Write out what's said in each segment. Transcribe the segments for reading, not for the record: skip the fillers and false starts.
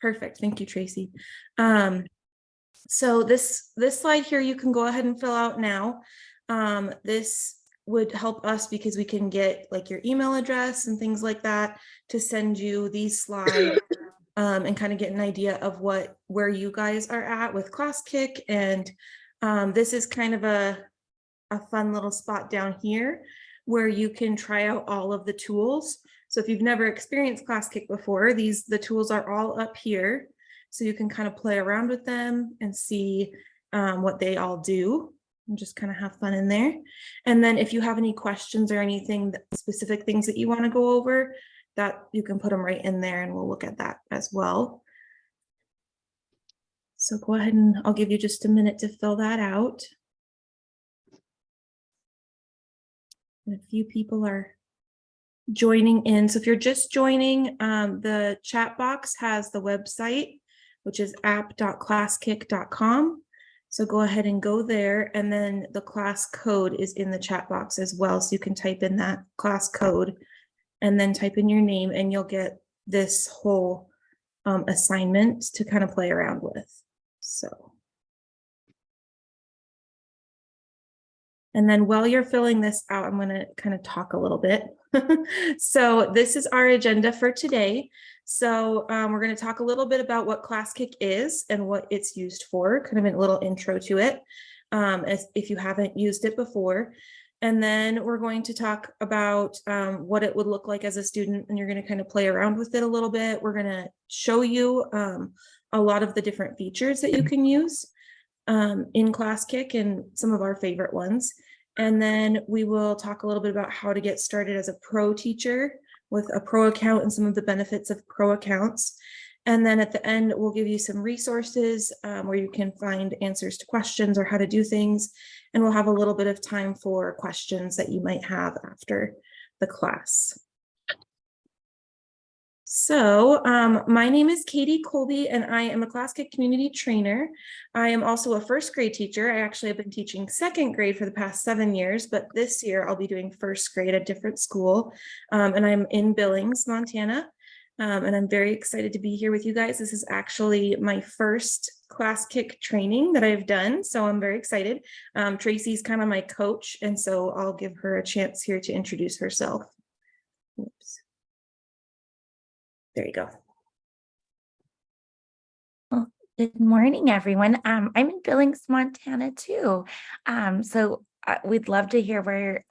Perfect. Thank you, Traci. So this slide here, you can go ahead and fill out now. This would help us because we can get like your email address and things like that to send you these slides and kind of get an idea of where you guys are at with Classkick. And this is kind of a fun little spot down here where you can try out all of the tools. So if you've never experienced Classkick before, the tools are all up here. So you can kind of play around with them and see what they all do and just kind of have fun in there. And then if you have any questions or anything, specific things that you want to go over, that you can put them right in there and we'll look at that as well. So go ahead and I'll give you just a minute to fill that out. And a few people are joining in. So if you're just joining, the chat box has the website, which is app.classkick.com. So go ahead and go there. And then the class code is in the chat box as well. So you can type in that class code and then type in your name and you'll get this whole assignment to kind of play around with. So. And then while you're filling this out, I'm going to kind of talk a little bit. So this is our agenda for today. So we're going to talk a little bit about what Classkick is and what it's used for, kind of a little intro to it, as if you haven't used it before. And then we're going to talk about what it would look like as a student, and you're going to kind of play around with it a little bit. We're going to show you a lot of the different features that you can use in Classkick and some of our favorite ones. And then we will talk a little bit about how to get started as a pro teacher with a pro account and some of the benefits of pro accounts. And then at the end, we'll give you some resources where you can find answers to questions or how to do things. And we'll have a little bit of time for questions that you might have after the class. So my name is Kaity Colby, and I am a Classkick community trainer. I am also a first grade teacher. I actually have been teaching second grade for the past 7 years, but this year I'll be doing first grade at a different school. And I'm in Billings, Montana. And I'm very excited to be here with you guys. This is actually my first Classkick training that I've done, so I'm very excited. Traci's kind of my coach, and so I'll give her a chance here to introduce herself. Oops. There you go. Well, good morning, everyone. I'm in Billings, Montana, too. So we'd love to hear where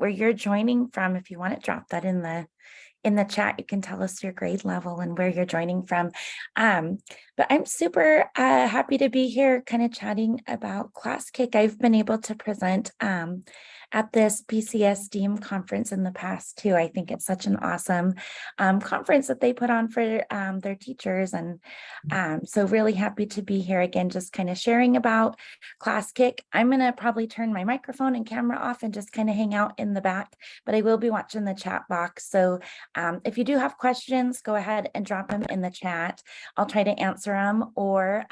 you're joining from. If you want to drop that in the chat, you can tell us your grade level and where you're joining from. But I'm super happy to be here kind of chatting about Classkick. I've been able to present at this PCS Deem conference in the past too. I think it's such an awesome conference that they put on for their teachers. And so really happy to be here again, just kind of sharing about Classkick. I'm gonna probably turn my microphone and camera off and just kind of hang out in the back, but I will be watching the chat box. So if you do have questions, go ahead and drop them in the chat. I'll try to answer them, or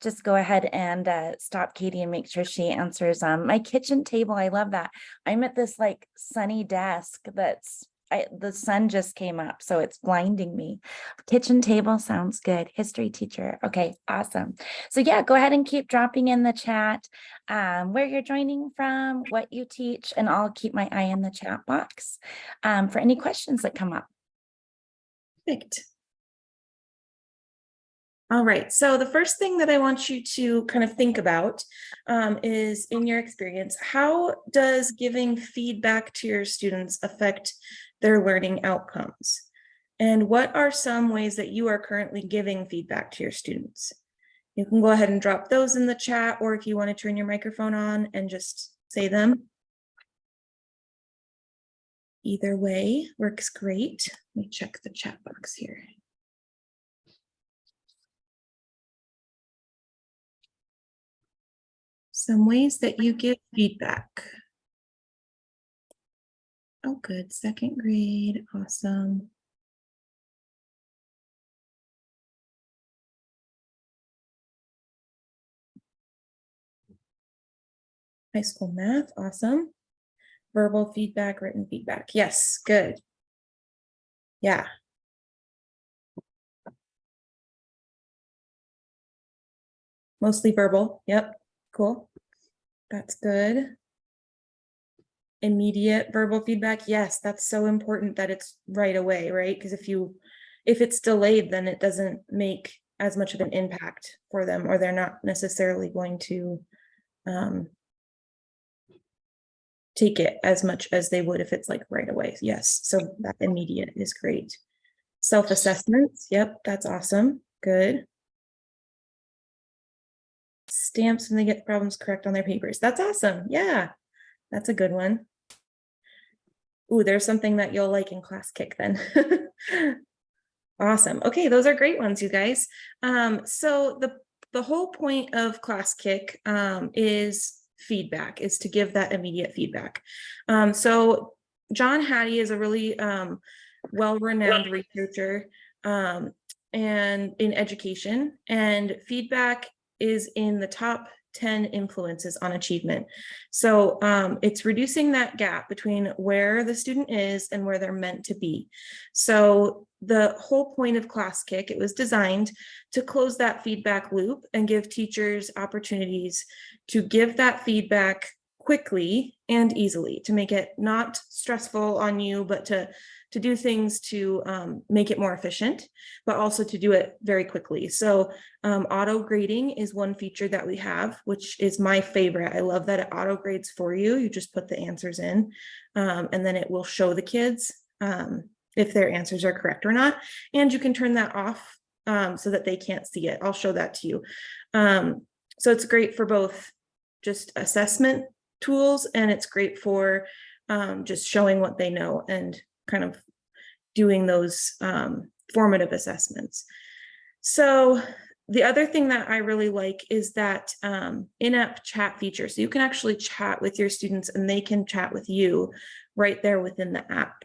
just go ahead and stop Kaity and make sure she answers my kitchen table. I love that. I'm at this like sunny desk that's the sun just came up, so it's blinding me. Kitchen table sounds good. History teacher. Okay, awesome. So yeah, go ahead and keep dropping in the chat where you're joining from, what you teach, and I'll keep my eye in the chat box for any questions that come up. Perfect. All right, so the first thing that I want you to kind of think about is, in your experience, how does giving feedback to your students affect their learning outcomes? And what are some ways that you are currently giving feedback to your students? You can go ahead and drop those in the chat, or if you want to turn your microphone on and just say them. Either way works great. Let me check the chat box here. Some ways that you give feedback. Oh, good. Second grade. Awesome. High school math. Awesome. Verbal feedback, written feedback. Yes, good. Yeah. Mostly verbal. Yep. Cool. That's good. Immediate verbal feedback. Yes, that's so important that it's right away, right? Because if it's delayed, then it doesn't make as much of an impact for them, or they're not necessarily going to take it as much as they would if it's like right away. Yes, so that immediate is great. Self-assessments. Yep, that's awesome. Good. Stamps when they get problems correct on their papers. That's awesome. Yeah, that's a good one. Ooh, there's something that you'll like in Classkick then. Awesome. Okay, those are great ones, you guys. So the whole point of Classkick is feedback, is to give that immediate feedback. So John Hattie is a really well-renowned researcher and in education, and feedback is in the top 10 influences on achievement. So it's reducing that gap between where the student is and where they're meant to be. So the whole point of Classkick, it was designed to close that feedback loop and give teachers opportunities to give that feedback quickly and easily, to make it not stressful on you, but to do things to make it more efficient, but also to do it very quickly. So auto grading is one feature that we have, which is my favorite. I love that it auto grades for you. You just put the answers in and then it will show the kids if their answers are correct or not. And you can turn that off so that they can't see it. I'll show that to you. So it's great for both just assessment tools, and it's great for just showing what they know and kind of doing those formative assessments. So the other thing that I really like is that in-app chat feature. So you can actually chat with your students and they can chat with you right there within the app.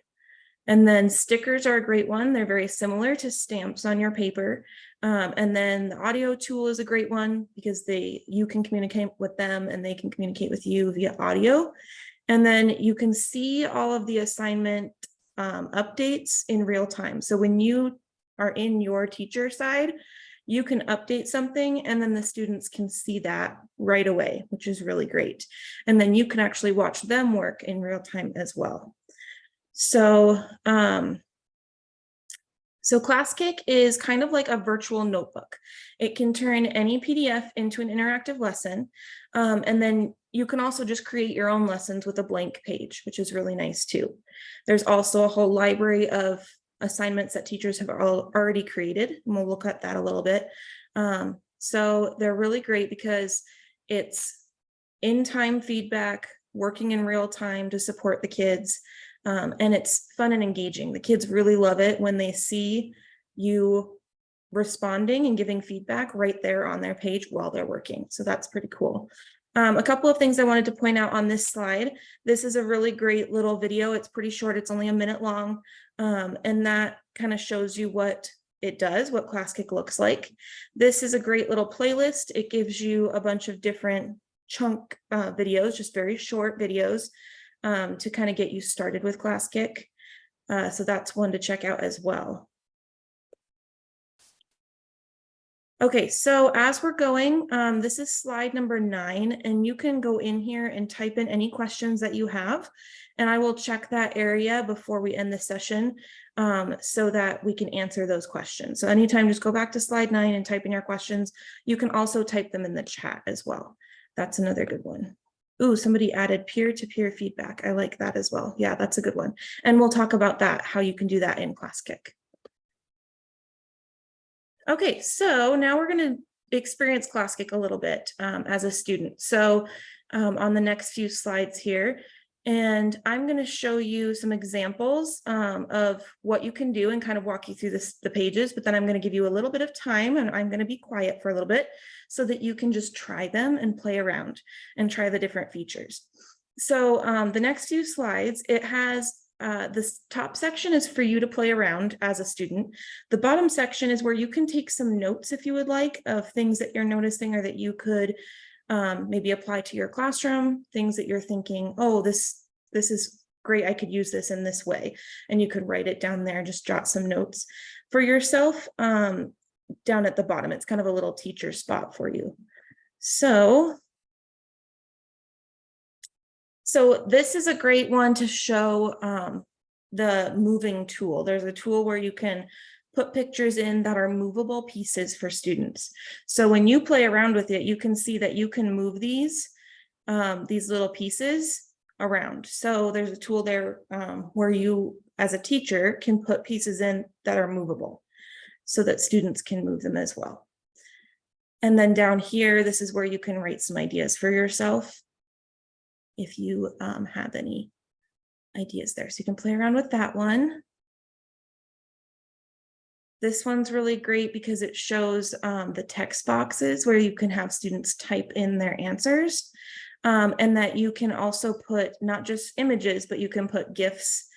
And then stickers are a great one. They're very similar to stamps on your paper. And then the audio tool is a great one because you can communicate with them and they can communicate with you via audio. And then you can see all of the assignment updates in real time. So when you are in your teacher side, you can update something and then the students can see that right away, which is really great. And then you can actually watch them work in real time as well. So, so Classkick is kind of like a virtual notebook. It can turn any PDF into an interactive lesson. And then you can also just create your own lessons with a blank page, which is really nice too. There's also a whole library of assignments that teachers have already created, and we'll look at that a little bit. So they're really great because it's in-time feedback, working in real time to support the kids. And it's fun and engaging. The kids really love it when they see you responding and giving feedback right there on their page while they're working. So that's pretty cool. A couple of things I wanted to point out on this slide. This is a really great little video. It's pretty short. It's only a minute long. And that kind of shows you what it does, what Classkick looks like. This is a great little playlist. It gives you a bunch of different chunk videos, just very short videos to kind of get you started with Classkick. So that's one to check out as well. Okay, so as we're going, this is slide number 9, and you can go in here and type in any questions that you have, and I will check that area before we end the session so that we can answer those questions. So anytime, just go back to slide 9 and type in your questions. You can also type them in the chat as well. That's another good one. Ooh, somebody added peer-to-peer feedback. I like that as well. Yeah, that's a good one. And we'll talk about that, how you can do that in Classkick. Okay, so now we're going to experience Classkick a little bit as a student. So on the next few slides here, and I'm going to show you some examples of what you can do and kind of walk you through the pages, but then I'm going to give you a little bit of time and I'm going to be quiet for a little bit so that you can just try them and play around and try the different features. So the next few slides, it has this top section is for you to play around as a student. The bottom section is where you can take some notes if you would like of things that you're noticing or that you could maybe apply to your classroom, things that you're thinking, oh, this is great, I could use this in this way. And you could write it down there, just jot some notes for yourself down at the bottom. It's kind of a little teacher spot for you. So this is a great one to show the moving tool. There's a tool where you can put pictures in that are movable pieces for students. So when you play around with it, you can see that you can move these little pieces around. So there's a tool there where you, as a teacher, can put pieces in that are movable so that students can move them as well. And then down here, this is where you can write some ideas for yourself if you have any ideas there. So you can play around with that one. This one's really great because it shows the text boxes where you can have students type in their answers, and that you can also put not just images, but you can put GIFs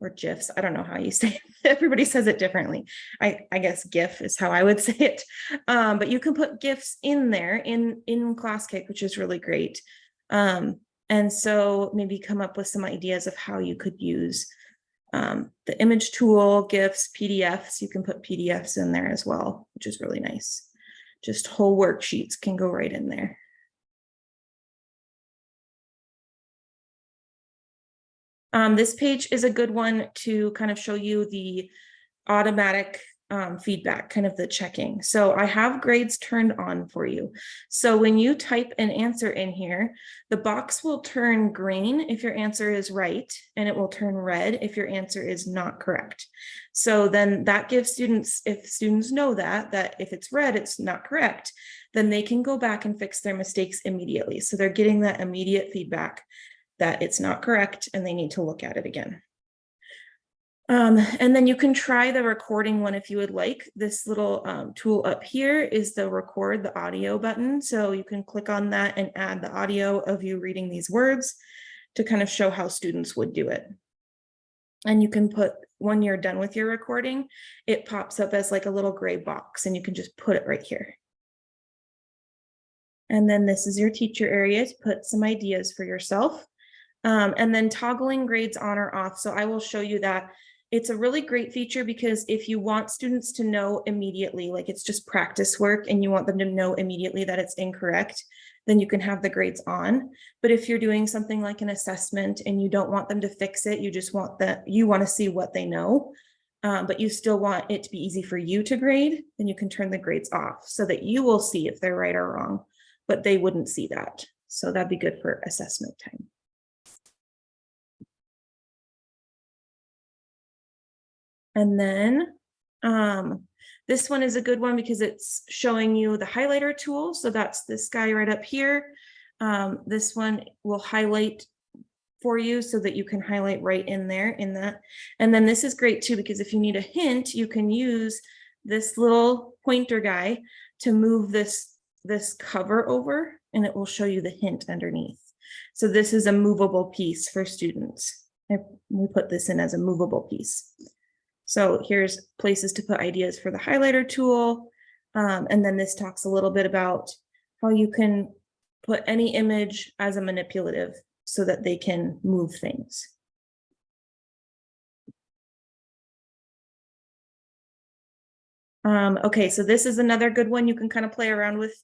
or GIFs. I don't know how you say it. Everybody says it differently. I guess GIF is how I would say it. But you can put GIFs in there in Classkick, which is really great. And so maybe come up with some ideas of how you could use the image tool, GIFs, PDFs. You can put PDFs in there as well, which is really nice. Just whole worksheets can go right in there. This page is a good one to kind of show you the automatic feedback, kind of the checking. So I have grades turned on for you. So when you type an answer in here, the box will turn green if your answer is right, and it will turn red if your answer is not correct. So then that gives students, if students know that if it's red, it's not correct, then they can go back and fix their mistakes immediately. So they're getting that immediate feedback that it's not correct and they need to look at it again. And then you can try the recording one if you would like. This little tool up here is the record the audio button. So you can click on that and add the audio of you reading these words to kind of show how students would do it. And you can put, when you're done with your recording, it pops up as like a little gray box and you can just put it right here. And then this is your teacher area to put some ideas for yourself. And then toggling grades on or off. So I will show you that. It's a really great feature because if you want students to know immediately, like it's just practice work and you want them to know immediately that it's incorrect, then you can have the grades on. But if you're doing something like an assessment and you don't want them to fix it, you just want that, you want to see what they know, but you still want it to be easy for you to grade, then you can turn the grades off so that you will see if they're right or wrong, but they wouldn't see that. So that'd be good for assessment time. And then this one is a good one because it's showing you the highlighter tool. So that's this guy right up here. This one will highlight for you so that you can highlight right in there in that. And then this is great too, because if you need a hint, you can use this little pointer guy to move this cover over and it will show you the hint underneath. So this is a movable piece for students. We put this in as a movable piece. So here's places to put ideas for the highlighter tool. And then this talks a little bit about how you can put any image as a manipulative so that they can move things. Okay, so this is another good one you can kind of play around with.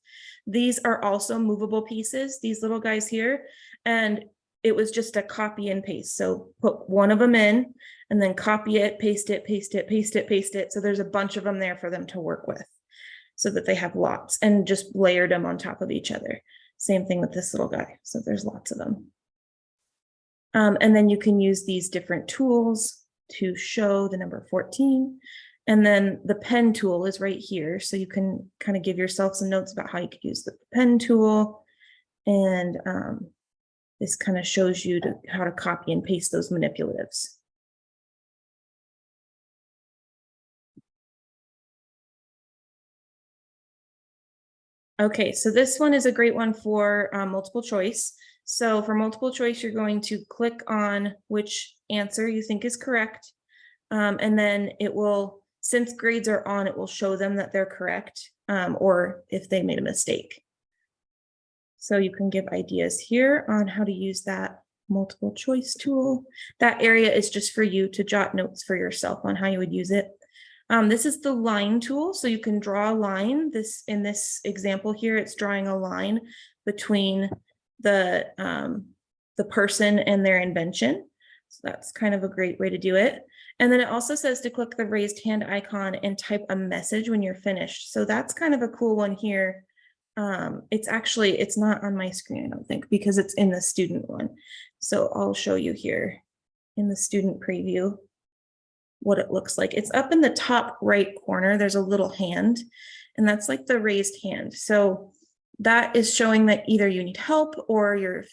These are also movable pieces, these little guys here, and it was just a copy and paste. So put one of them in and then copy it, paste it, paste it, paste it, paste it. So there's a bunch of them there for them to work with so that they have lots, and just layered them on top of each other. Same thing with this little guy. So there's lots of them. And then you can use these different tools to show the number 14. And then the pen tool is right here. So you can kind of give yourself some notes about how you could use the pen tool. And this kind of shows you how to copy and paste those manipulatives. Okay, so this one is a great one for multiple choice. So for multiple choice, you're going to click on which answer you think is correct. And then it will, since grades are on, it will show them that they're correct, or if they made a mistake. So you can give ideas here on how to use that multiple choice tool. That area is just for you to jot notes for yourself on how you would use it. This is the line tool, so you can draw a line. In this example here, it's drawing a line between the person and their invention. So that's kind of a great way to do it. And then it also says to click the raised hand icon and type a message when you're finished. So that's kind of a cool one here. It's not on my screen, I don't think, because it's in the student one. So I'll show you here in the student preview what it looks like. It's up in the top right corner. There's a little hand, and that's like the raised hand. So that is showing that either you need help or you're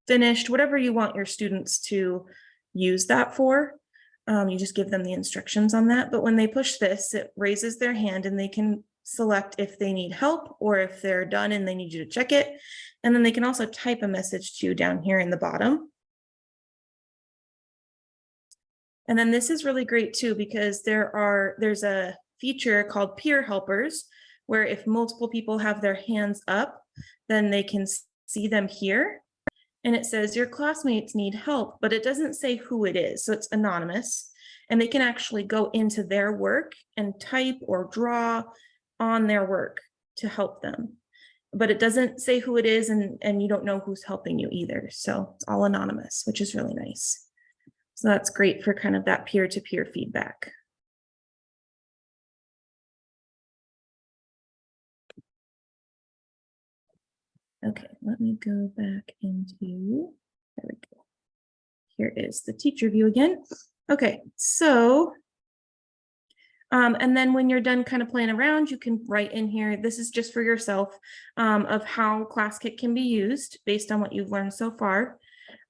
finished, whatever you want your students to use that for. You just give them the instructions on that. But when they push this, it raises their hand and they can select if they need help or if they're done and they need you to check it. And then they can also type a message to you down here in the bottom. And then this is really great too, because there's a feature called peer helpers, where if multiple people have their hands up, then they can see them here. And it says your classmates need help, but it doesn't say who it is. So it's anonymous, and they can actually go into their work and type or draw on their work to help them. But it doesn't say who it is, and you don't know who's helping you either. So it's all anonymous, which is really nice. So that's great for kind of that peer-to-peer feedback. Okay, let me go back into, there we go. Here is the teacher view again. Okay, so, and then when you're done kind of playing around, you can write in here, this is just for yourself, of how Classkick can be used based on what you've learned so far.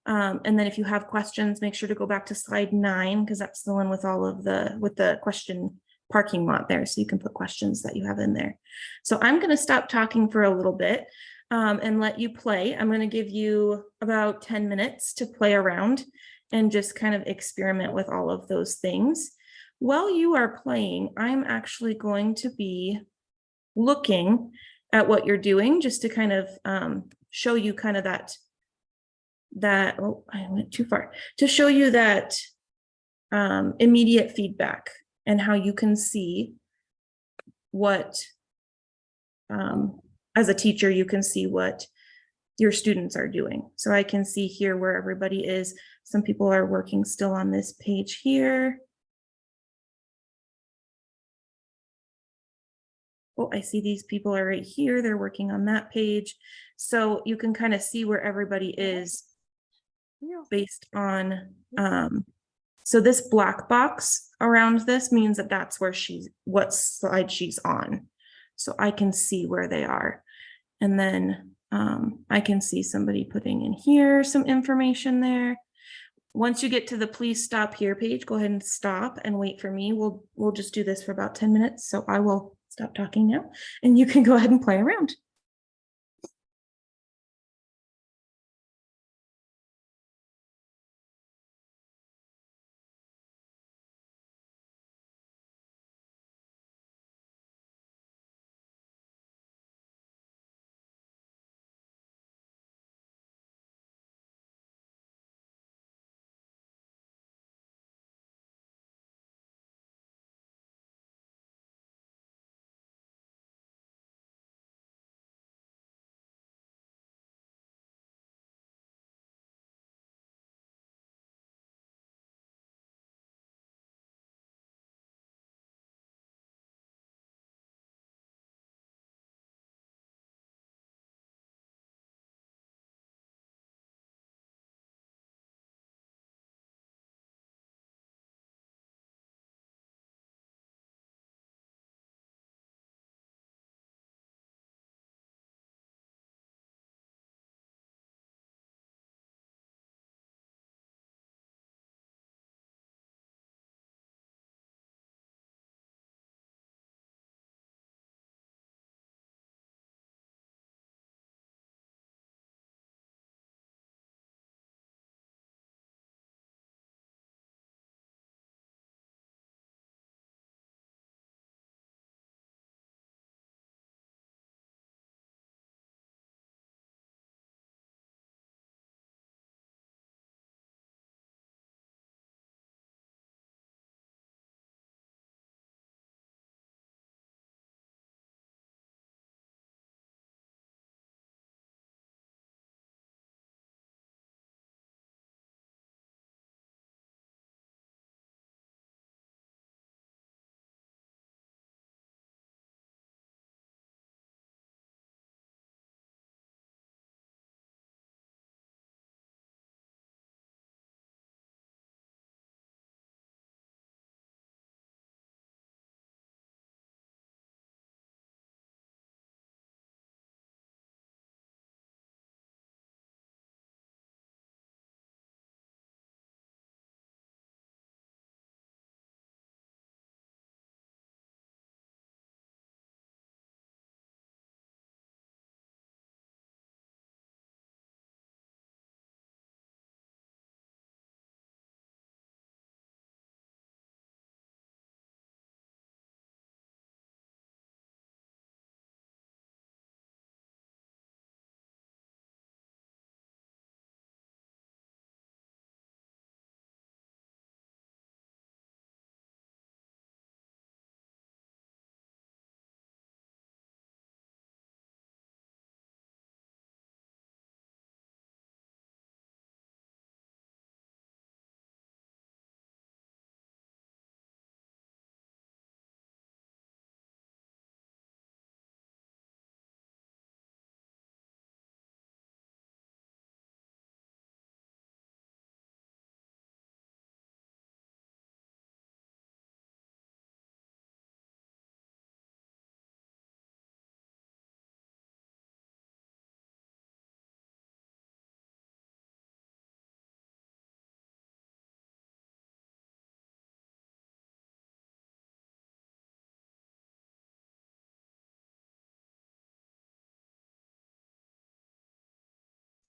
And then if you have questions, make sure to go back to slide 9, because that's the one with all of the question parking lot there. So you can put questions that you have in there. So I'm going to stop talking for a little bit and let you play. I'm going to give you about 10 minutes to play around and just kind of experiment with all of those things. While you are playing, I'm actually going to be looking at what you're doing just to kind of show you kind of oh, I went too far, to show you that immediate feedback and how you can see what, as a teacher, you can see what your students are doing. So I can see here where everybody is. Some people are working still on this page here. Oh, I see these people are right here. They're working on that page. So you can kind of see where everybody is based on, so this black box around this means that that's where what slide she's on. So I can see where they are. And then I can see somebody putting in here some information there. Once you get to the please stop here page, go ahead and stop and wait for me. We'll just do this for about 10 minutes. So I will stop talking now and you can go ahead and play around.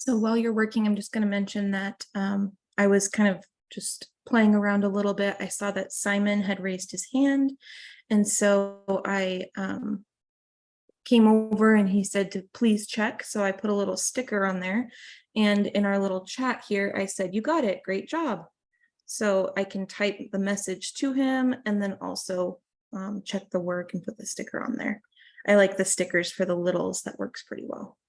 So while you're working, I'm just going to mention that I was kind of just playing around a little bit. I saw that Simon had raised his hand. And so I came over and he said to please check. So I put a little sticker on there. And in our little chat here, I said, "You got it. Great job." So I can type the message to him and then also check the work and put the sticker on there. I like the stickers for the littles. That works pretty well.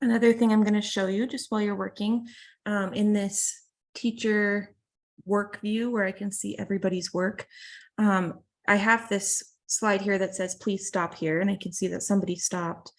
Another thing I'm going to show you just while you're working in this teacher work view where I can see everybody's work. I have this slide here that says, "Please stop here." And I can see that somebody stopped.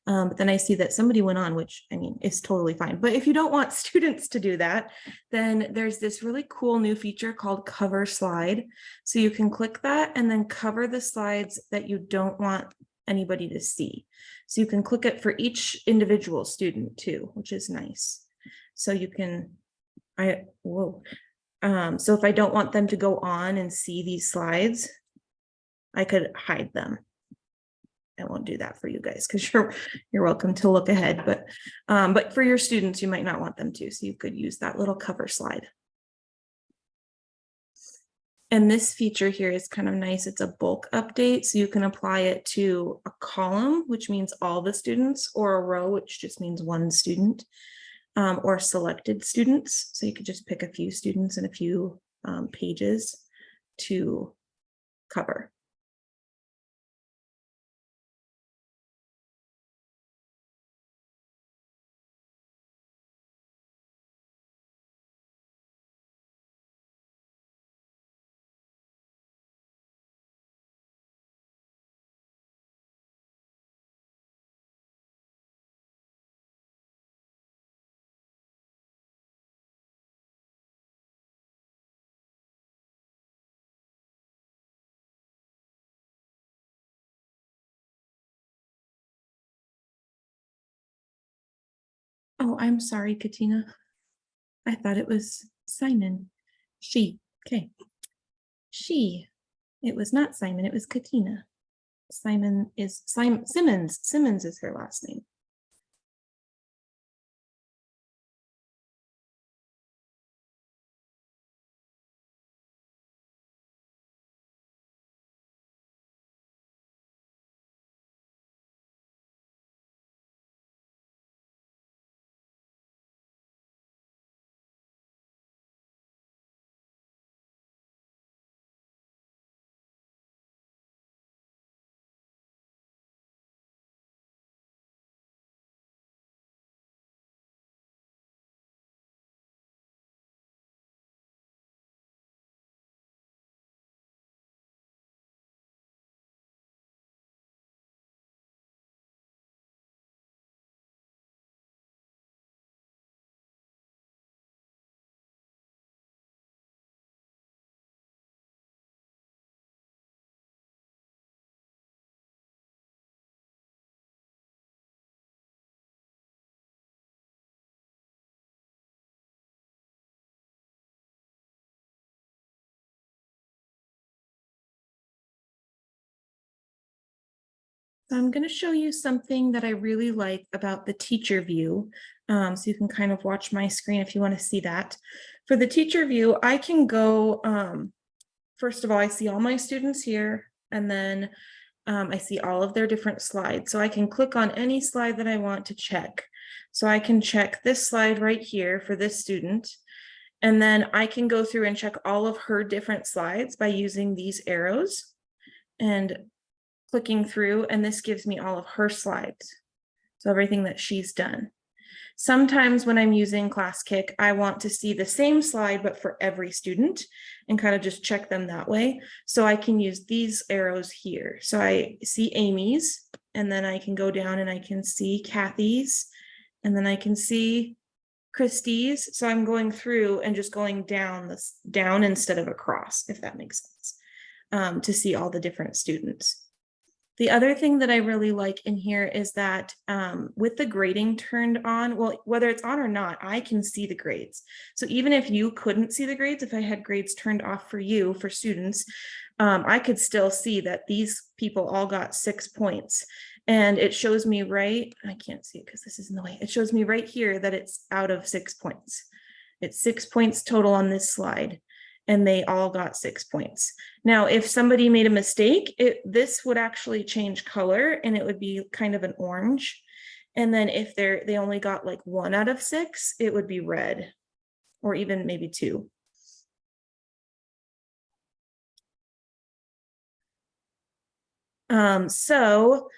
But then I see that somebody went on, which I mean, is totally fine. But if you don't want students to do that, then there's this really cool new feature called cover slide. So you can click that and then cover the slides that you don't want anybody to see. So you can click it for each individual student too, which is nice. So you can, so if I don't want them to go on and see these slides, I could hide them. I won't do that for you guys because you're welcome to look ahead, but for your students, you might not want them to. So you could use that little cover slide. And this feature here is kind of nice. It's a bulk update. So you can apply it to a column, which means all the students, or a row, which just means one student, or selected students. So you could just pick a few students and a few pages to cover. Oh, I'm sorry, Katina. I thought it was Simon. She. Okay. She. It was not Simon. It was Katina. Simon is Simmons. Simmons is her last name. So I'm going to show you something that I really like about the teacher view. So you can kind of watch my screen if you want to see that. For the teacher view, I can go, first of all, I see all my students here, and then I see all of their different slides. So I can click on any slide that I want to check. So I can check this slide right here for this student. And then I can go through and check all of her different slides by using these arrows and clicking through, and this gives me all of her slides. So everything that she's done. Sometimes when I'm using Classkick, I want to see the same slide, but for every student and kind of just check them that way. So I can use these arrows here. So I see Amy's, and then I can go down and I can see Kathy's, and then I can see Christie's. So I'm going through and just going down this down instead of across, if that makes sense, to see all the different students. The other thing that I really like in here is that with the grading turned on, well, whether it's on or not, I can see the grades. So even if you couldn't see the grades, if I had grades turned off for you, for students, I could still see that these people all got 6 points. And it shows me right, I can't see it because this is in the way. It shows me right here that it's out of 6 points. It's 6 points total on this slide, and they all got 6 points. Now, if somebody made a mistake, this would actually change color and it would be kind of an orange. And then if they only got like 1 out of 6, it would be red, or even maybe 2. So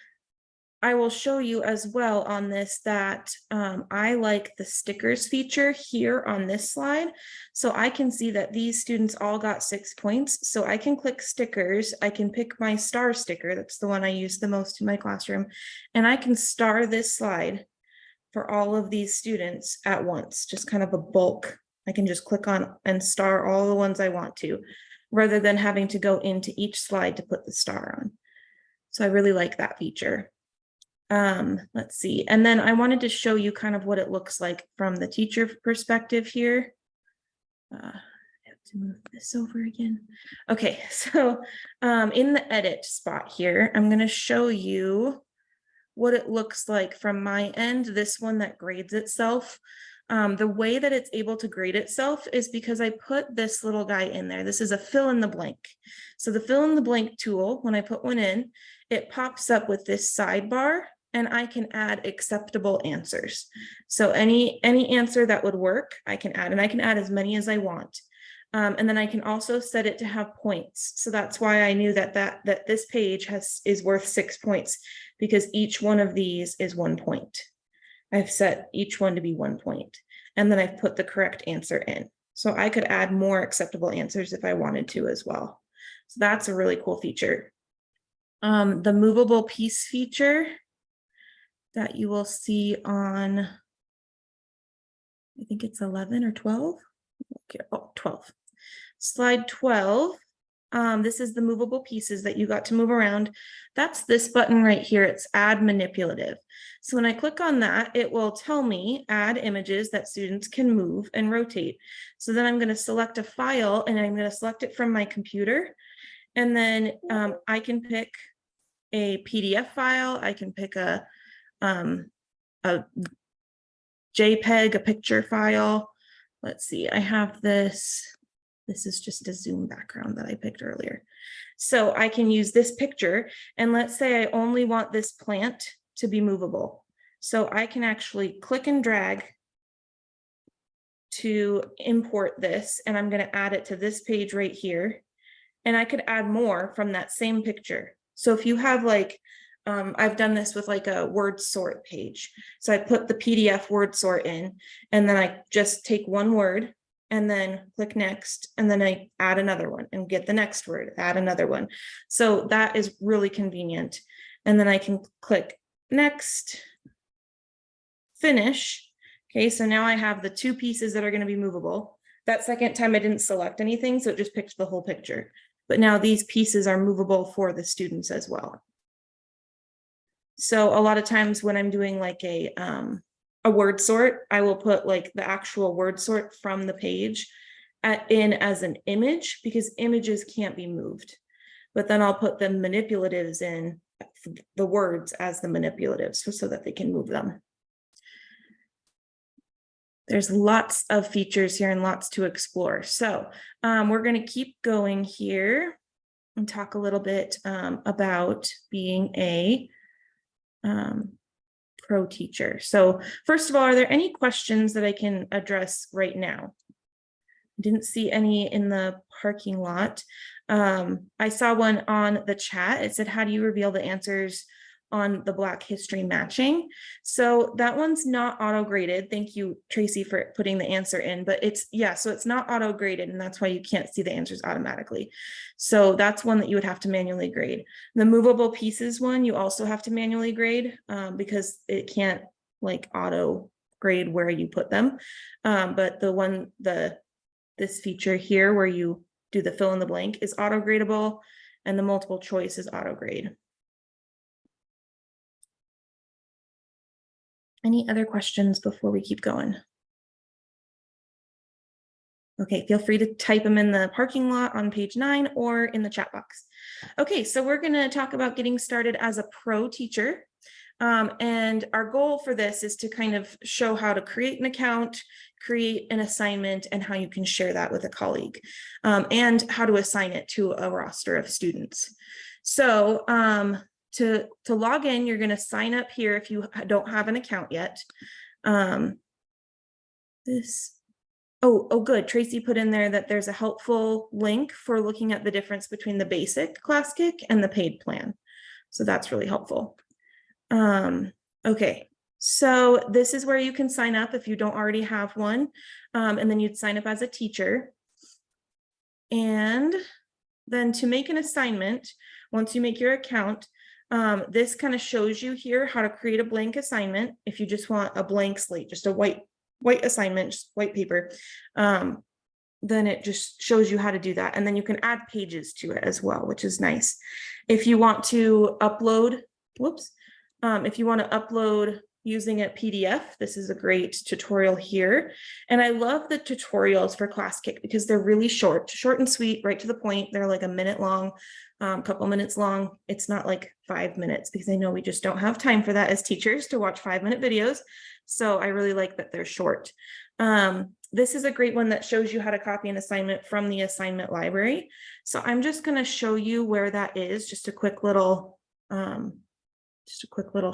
I will show you as well on this that I like the stickers feature here on this slide. So I can see that these students all got 6 points. So I can click stickers. I can pick my star sticker. That's the one I use the most in my classroom. And I can star this slide for all of these students at once, just kind of a bulk. I can just click on and star all the ones I want to, rather than having to go into each slide to put the star on. So I really like that feature. Let's see. And then I wanted to show you kind of what it looks like from the teacher perspective here. I have to move this over again. Okay, so in the edit spot here, I'm going to show you what it looks like from my end, this one that grades itself. The way that it's able to grade itself is because I put this little guy in there. This is a fill in the blank. So the fill in the blank tool, when I put one in, it pops up with this sidebar, and I can add acceptable answers. So any answer that would work, I can add, and I can add as many as I want. And then I can also set it to have points. So that's why I knew that this page is worth 6 points, because each one of these is 1 point. I've set each one to be 1 point, and then I've put the correct answer in. So I could add more acceptable answers if I wanted to as well. So that's a really cool feature. The movable piece feature that you will see on, I think it's 11 or 12. Okay, oh, 12. Slide 12. This is the movable pieces that you got to move around. That's this button right here. It's add manipulative. So when I click on that, it will tell me add images that students can move and rotate. So then I'm going to select a file, and I'm going to select it from my computer. And then I can pick a PDF file. I can pick a JPEG, a picture file. Let's see, I have this. This is just a Zoom background that I picked earlier. So I can use this picture, and let's say I only want this plant to be movable. So I can actually click and drag to import this, and I'm going to add it to this page right here. And I could add more from that same picture. So if you have like, I've done this with like a word sort page. So I put the PDF word sort in, and then I just take one word and then click next, and then I add another one and get the next word, add another one. So that is really convenient. And then I can click next, finish. Okay, so now I have the 2 pieces that are going to be movable. That second time I didn't select anything, so it just picked the whole picture. But now these pieces are movable for the students as well. So a lot of times when I'm doing like a word sort, I will put like the actual word sort from the page in as an image, because images can't be moved. But then I'll put the manipulatives in the words as the manipulatives so that they can move them. There's lots of features here and lots to explore. So we're going to keep going here and talk a little bit about being a pro teacher. So first of all, are there any questions that I can address right now? Didn't see any in the parking lot. I saw one on the chat. It said, how do you reveal the answers on the Black history matching? So that one's not auto graded. Thank you, Traci, for putting the answer in, but so it's not auto graded, and that's why you can't see the answers automatically. So that's one that you would have to manually grade. The movable pieces one, you also have to manually grade because it can't like auto grade where you put them. But this feature here where you do the fill in the blank is auto gradable, and the multiple choice is auto grade. Any other questions before we keep going? Okay, feel free to type them in the parking lot on page 9 or in the chat box. Okay, so we're going to talk about getting started as a pro teacher. And our goal for this is to kind of show how to create an account, create an assignment, and how you can share that with a colleague, and how to assign it to a roster of students. So to log in, you're going to sign up here if you don't have an account yet. Good. Traci put in there that there's a helpful link for looking at the difference between the basic Classkick and the paid plan. So that's really helpful. Okay, so this is where you can sign up if you don't already have one, and then you'd sign up as a teacher. And then to make an assignment, once you make your account, this kind of shows you here how to create a blank assignment. If you just want a blank slate, just a white assignment, just white paper, then it just shows you how to do that. And then you can add pages to it as well, which is nice. If you want to upload, if you want to upload using a PDF, this is a great tutorial here. And I love the tutorials for Classkick because they're really short and sweet, right to the point. They're like a minute long, couple minutes long. It's not like 5 minutes because I know we just don't have time for that as teachers to watch 5-minute videos. So I really like that they're short. This is a great one that shows you how to copy an assignment from the assignment library. So I'm just going to show you where that is, just a quick little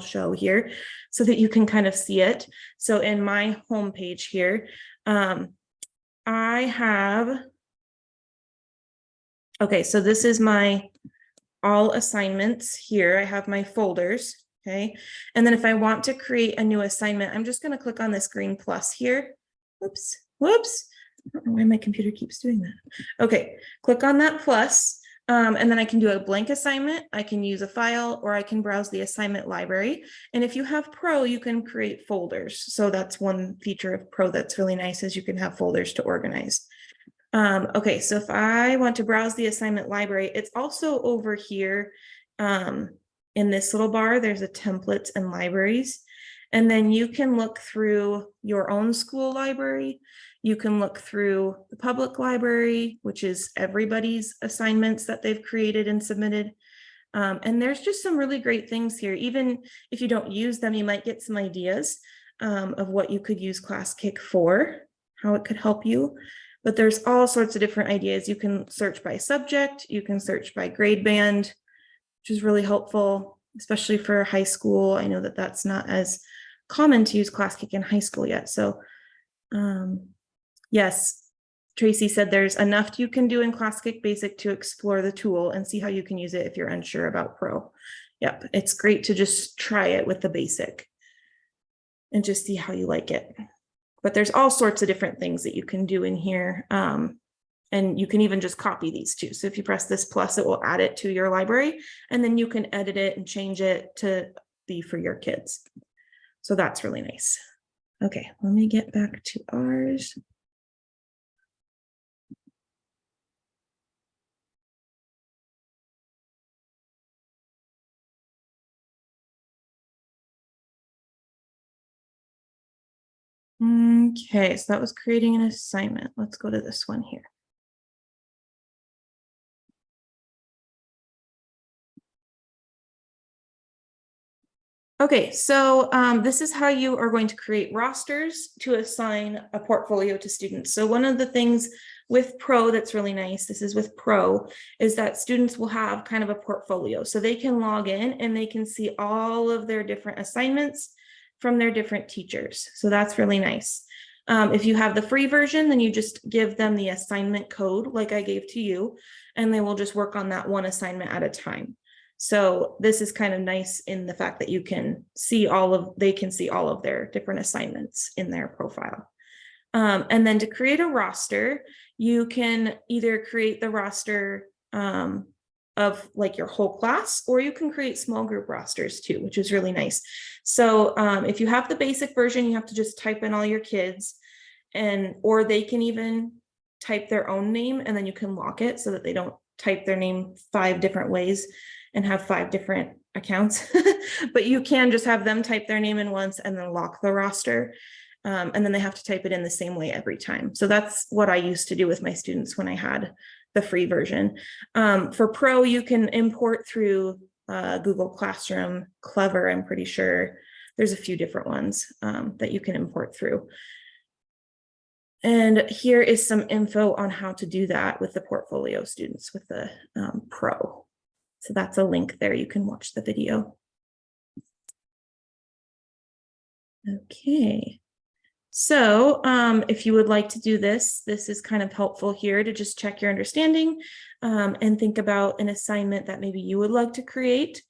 show here so that you can kind of see it. So in my home page here, I have, so this is my all assignments here. I have my folders. Okay. And then if I want to create a new assignment, I'm just going to click on this green plus here. Whoops. I don't know why my computer keeps doing that. Okay. Click on that plus. And then I can do a blank assignment. I can use a file, or I can browse the assignment library. And if you have Pro, you can create folders. So that's one feature of Pro that's really nice, is you can have folders to organize. Okay, so if I want to browse the assignment library, it's also over here in this little bar. There's a templates and libraries. And then you can look through your own school library. You can look through the public library, which is everybody's assignments that they've created and submitted. And there's just some really great things here. Even if you don't use them, you might get some ideas of what you could use Classkick for, how it could help you. But there's all sorts of different ideas. You can search by subject, you can search by grade band, which is really helpful, especially for high school. I know that that's not as common to use Classkick in high school yet. So yes, Traci said there's enough you can do in Classkick Basic to explore the tool and see how you can use it if you're unsure about Pro. Yep, it's great to just try it with the basic and just see how you like it. But there's all sorts of different things that you can do in here. And you can even just copy these too. So if you press this plus, it will add it to your library, and then you can edit it and change it to be for your kids. So that's really nice. Okay, let me get back to ours. Okay, so that was creating an assignment. Let's go to this one here. Okay, so this is how you are going to create rosters to assign a portfolio to students. So one of the things with Pro that's really nice, this is with Pro, is that students will have kind of a portfolio. So they can log in and they can see all of their different assignments from their different teachers. So that's really nice. If you have the free version, then you just give them the assignment code like I gave to you, and they will just work on that one assignment at a time. So this is kind of nice in the fact that you can see they can see all of their different assignments in their profile. And then to create a roster, you can either create the roster of like your whole class, or you can create small group rosters too, which is really nice. So if you have the basic version, you have to just type in all your kids, or they can even type their own name, and then you can lock it so that they don't type their name 5 different ways and have 5 different accounts. But you can just have them type their name in once and then lock the roster. And then they have to type it in the same way every time. So that's what I used to do with my students when I had the free version. For Pro, you can import through Google Classroom, Clever, I'm pretty sure. There's a few different ones that you can import through. And here is some info on how to do that with the portfolio students with the Pro. So that's a link there. You can watch the video. Okay. So if you would like to do this, this is kind of helpful here to just check your understanding and think about an assignment that maybe you would like to create,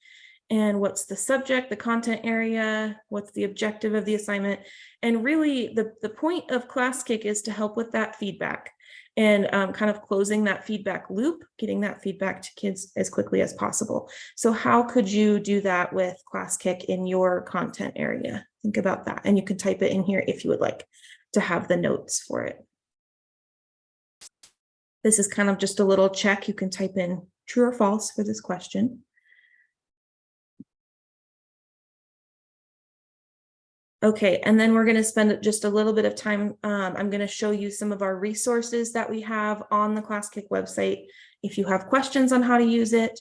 and what's the subject, the content area, what's the objective of the assignment. And really the point of Classkick is to help with that feedback and kind of closing that feedback loop, getting that feedback to kids as quickly as possible. So how could you do that with Classkick in your content area? Think about that. And you can type it in here if you would like to have the notes for it. This is kind of just a little check. You can type in true or false for this question. Okay, and then we're going to spend just a little bit of time. I'm going to show you some of our resources that we have on the Classkick website if you have questions on how to use it,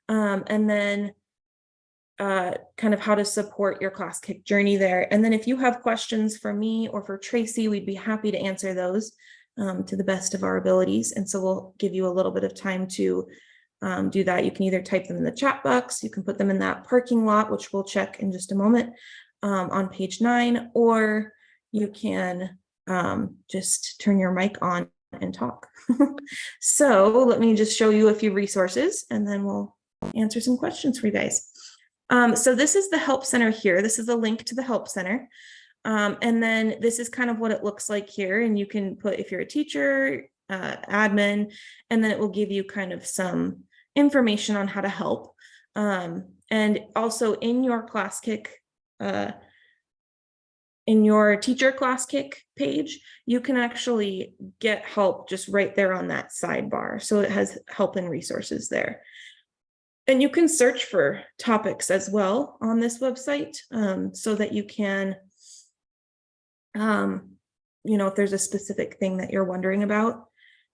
and then kind of how to support your Classkick journey there. And then if you have questions for me or for Traci, we'd be happy to answer those to the best of our abilities. And so we'll give you a little bit of time to do that. You can either type them in the chat box, you can put them in that parking lot, which we'll check in just a moment. On page 9, or you can just turn your mic on and talk. So let me just show you a few resources and then we'll answer some questions for you guys. So this is the Help Center here. This is a link to the Help Center. And then this is kind of what it looks like here. And you can put, if you're a teacher, admin, and then it will give you kind of some information on how to help. And also in your Classkick, in your teacher Classkick page, you can actually get help just right there on that sidebar. So it has help and resources there. And you can search for topics as well on this website so that you can, if there's a specific thing that you're wondering about.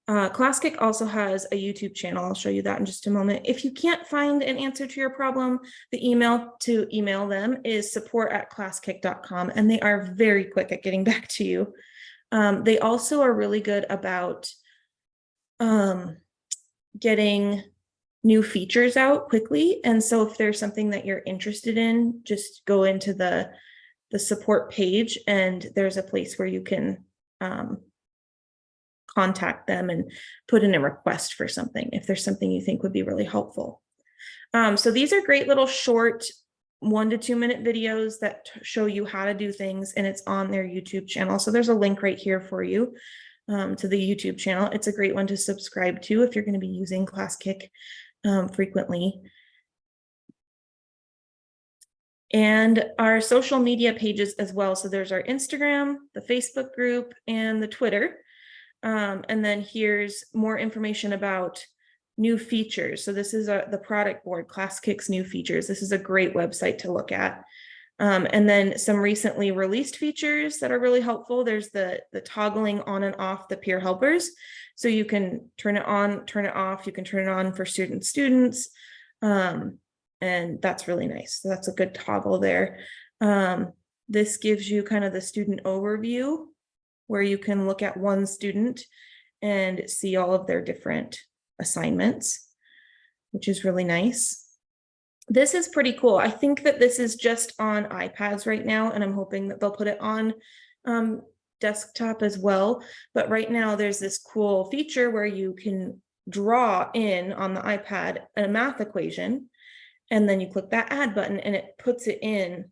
Classkick also has a YouTube channel. I'll show you that in just a moment. If you can't find an answer to your problem, the email to email them is support@classkick.com, and they are very quick at getting back to you. They also are really good about getting new features out quickly. And so if there's something that you're interested in, just go into the support page, and there's a place where you can contact them and put in a request for something if there's something you think would be really helpful. So these are great little short 1 to 2 minute videos that show you how to do things, and it's on their YouTube channel. So there's a link right here for you to the YouTube channel. It's a great one to subscribe to if you're going to be using Classkick frequently. And our social media pages as well. So there's our Instagram, the Facebook group, and the Twitter. And then here's more information about new features. So this is the product board, Classkick's new features. This is a great website to look at. And then some recently released features that are really helpful. There's the toggling on and off the peer helpers. So you can turn it on, turn it off. You can turn it on for students. And that's really nice. So that's a good toggle there. This gives you kind of the student overview where you can look at one student and see all of their different assignments, which is really nice. This is pretty cool. I think that this is just on iPads right now, and I'm hoping that they'll put it on desktop as well. But right now there's this cool feature where you can draw in on the iPad a math equation, and then you click that add button and it puts it in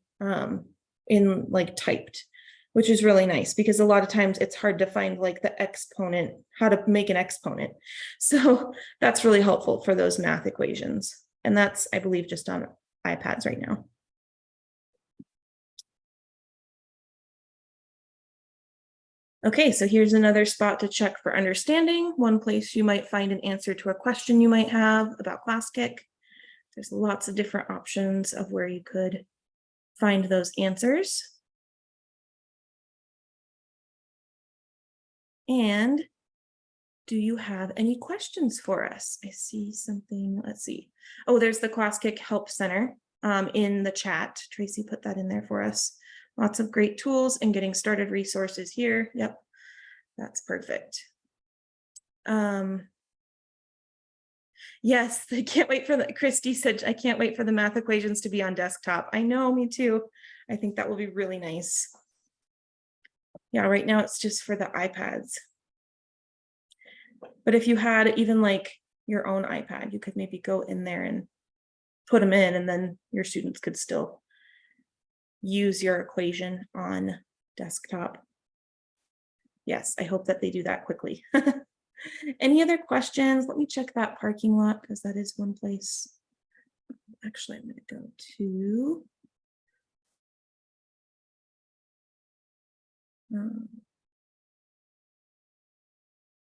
like typed, which is really nice because a lot of times it's hard to find like the exponent, how to make an exponent. So that's really helpful for those math equations. And that's, I believe, just on iPads right now. Okay, so here's another spot to check for understanding. One place you might find an answer to a question you might have about Classkick. There's lots of different options of where you could find those answers. And do you have any questions for us? I see something, let's see. Oh, there's the Classkick Help Center in the chat. Tracy put that in there for us. Lots of great tools and getting started resources here. Yep, that's perfect. Yes, I can't wait for Christy said, I can't wait for the math equations to be on desktop. I know, me too. I think that will be really nice. Yeah, right now it's just for the iPads. But if you had even like your own iPad, you could maybe go in there and put them in, and then your students could still use your equation on desktop. Yes, I hope that they do that quickly. Any other questions? Let me check that parking lot because that is one place. Actually, I'm going to go to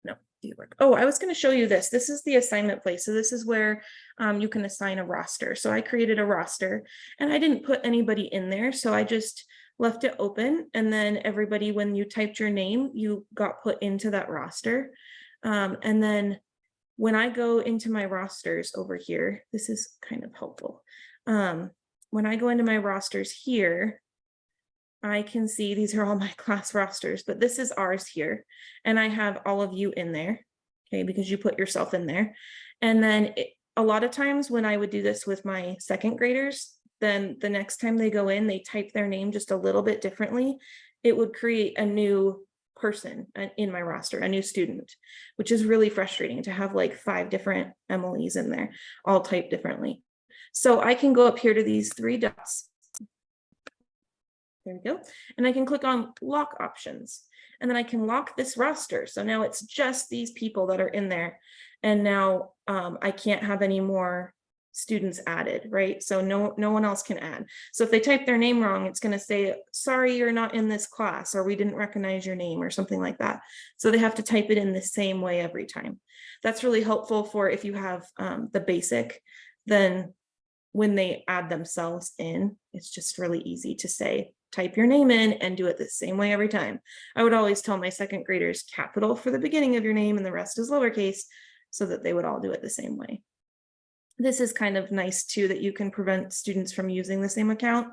no, view work. Oh, I was going to show you this. This is the assignment place. So this is where you can assign a roster. So I created a roster and I didn't put anybody in there. So I just left it open. And then everybody, when you typed your name, you got put into that roster. And then when I go into my rosters over here, this is kind of helpful. When I go into my rosters here, I can see these are all my class rosters, but this is ours here. And I have all of you in there, okay, because you put yourself in there. And then a lot of times when I would do this with my second graders, then the next time they go in, they type their name just a little bit differently. It would create a new person in my roster, a new student, which is really frustrating to have like 5 different Emilys in there, all typed differently. So I can go up here to these 3 dots. There we go. And I can click on lock options, and then I can lock this roster. So now it's just these people that are in there. And now I can't have any more students added, right? So no one else can add. So if they type their name wrong, it's going to say, sorry, you're not in this class, or we didn't recognize your name or something like that. So they have to type it in the same way every time. That's really helpful for if you have the basic, then when they add themselves in, it's just really easy to say, type your name in and do it the same way every time. I would always tell my second graders capital for the beginning of your name and the rest is lowercase, so that they would all do it the same way. This is kind of nice too, that you can prevent students from using the same account.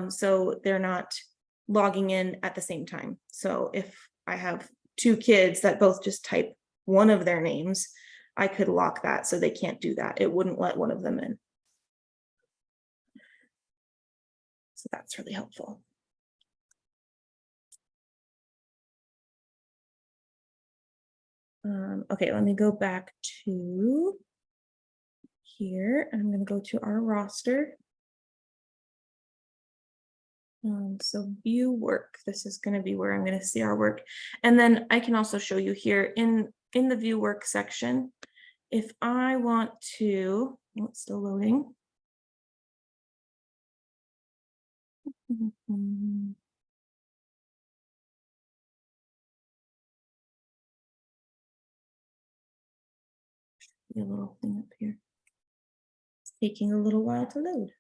So they're not logging in at the same time. So if I have 2 kids that both just type one of their names, I could lock that so they can't do that. It wouldn't let one of them in. So that's really helpful. Okay, let me go back to here. I'm going to go to our roster. So view work. This is going to be where I'm going to see our work. And then I can also show you here in the view work section, if I want to, oh, it's still loading. A little thing up here. It's taking a little while to load.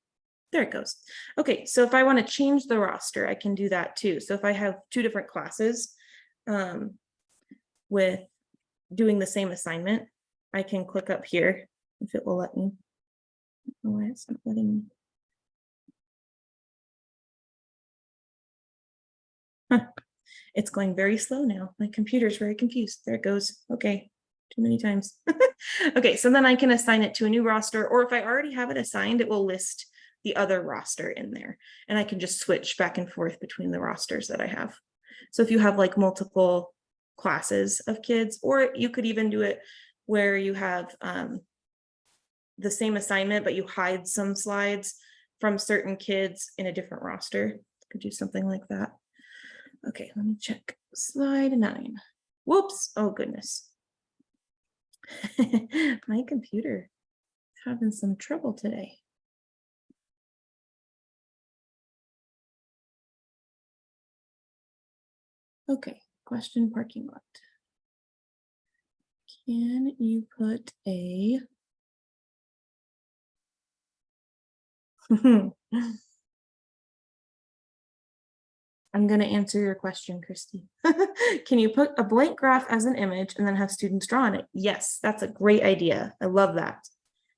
There it goes. Okay, so if I want to change the roster, I can do that too. So if I have 2 different classes with doing the same assignment, I can click up here if it will let me. Oh, it's not letting me. Huh. It's going very slow now. My computer's very confused. There it goes. Okay, too many times. Okay, so then I can assign it to a new roster, or if I already have it assigned, it will list the other roster in there, and I can just switch back and forth between the rosters that I have. So if you have like multiple classes of kids, or you could even do it where you have the same assignment, but you hide some slides from certain kids in a different roster. Could do something like that. Okay, let me check slide 9. Whoops, oh goodness. My computer is having some trouble today. Okay, question parking lot. Can you put a I'm going to answer your question, Christy. Can you put a blank graph as an image and then have students draw on it? Yes, that's a great idea. I love that.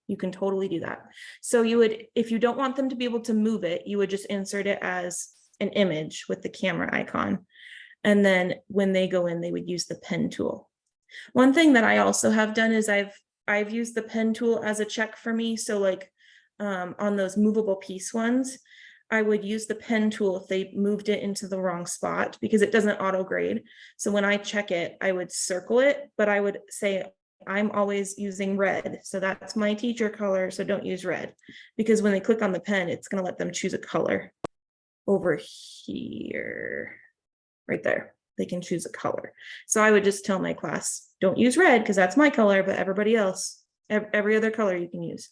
You can totally do that. So you would, if you don't want them to be able to move it, you would just insert it as an image with the camera icon. And then when they go in, they would use the pen tool. One thing that I also have done is I've used the pen tool as a check for me. So like on those movable piece ones, I would use the pen tool if they moved it into the wrong spot because it doesn't auto grade. So when I check it, I would circle it, but I would say, I'm always using red. So that's my teacher color. So don't use red because when they click on the pen, it's going to let them choose a color over here, right there. They can choose a color. So I would just tell my class, don't use red because that's my color, but everybody else, every other color you can use.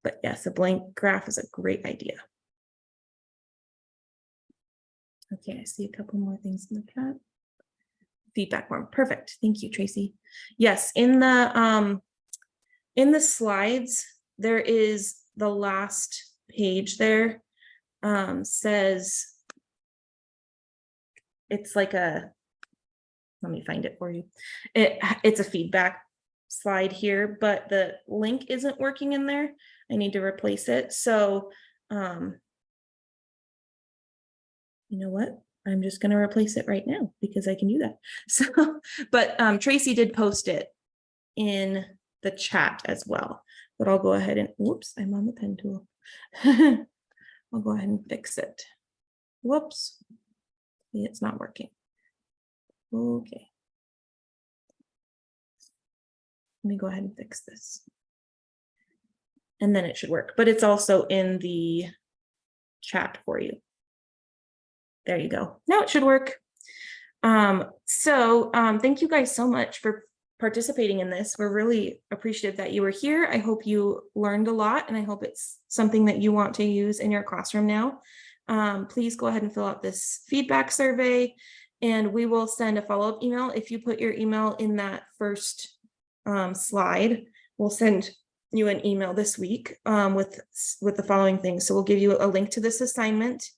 But yes, a blank graph is a great idea. Okay, I see a couple more things in the chat. Feedback form, perfect. Thank you, Tracy. Yes, in the slides, there is the last page there says it's like a, let me find it for you. It's a feedback slide here, but the link isn't working in there. I need to replace it. So, you know what? I'm just going to replace it right now because I can do that. So, but Tracy did post it in the chat as well, but I'll go ahead and, whoops, I'm on the pen tool. I'll go ahead and fix it. Whoops. It's not working. Okay. Let me go ahead and fix this. And then it should work, but it's also in the chat for you. There you go. Now it should work. Thank you guys so much for participating in this. We're really appreciative that you were here. I hope you learned a lot and I hope it's something that you want to use in your classroom now. Please go ahead and fill out this feedback survey and we will send a follow-up email. If you put your email in that first slide, we'll send you an email this week with the following things. So we'll give you a link to this assignment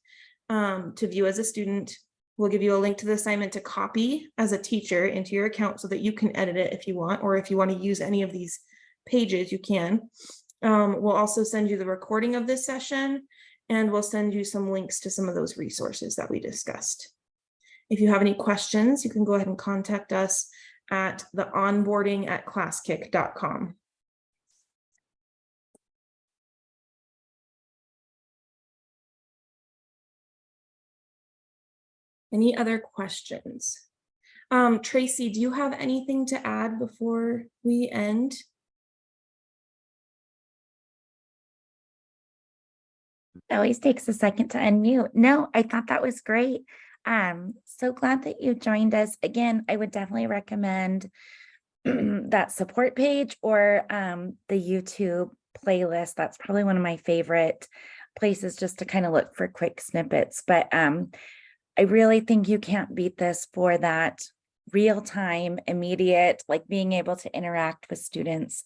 to view as a student. We'll give you a link to the assignment to copy as a teacher into your account so that you can edit it if you want, or if you want to use any of these pages, you can. We'll also send you the recording of this session and we'll send you some links to some of those resources that we discussed. If you have any questions, you can go ahead and contact us at the onboarding@classkick.com. Any other questions? Tracy, do you have anything to add before we end? It always takes a second to unmute. No, I thought that was great. So glad that you joined us. Again, I would definitely recommend that support page or the YouTube playlist. That's probably one of my favorite places just to kind of look for quick snippets. But I really think you can't beat this for that real time, immediate, like being able to interact with students,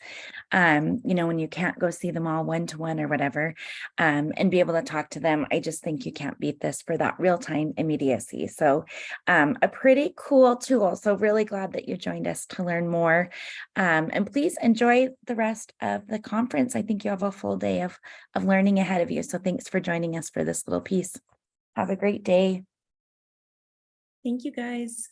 when you can't go see them all one-to-one or whatever, and be able to talk to them. I just think you can't beat this for that real-time immediacy. So a pretty cool tool. So really glad that you joined us to learn more. And please enjoy the rest of the conference. I think you have a full day of learning ahead of you. So thanks for joining us for this little piece. Have a great day. Thank you, guys.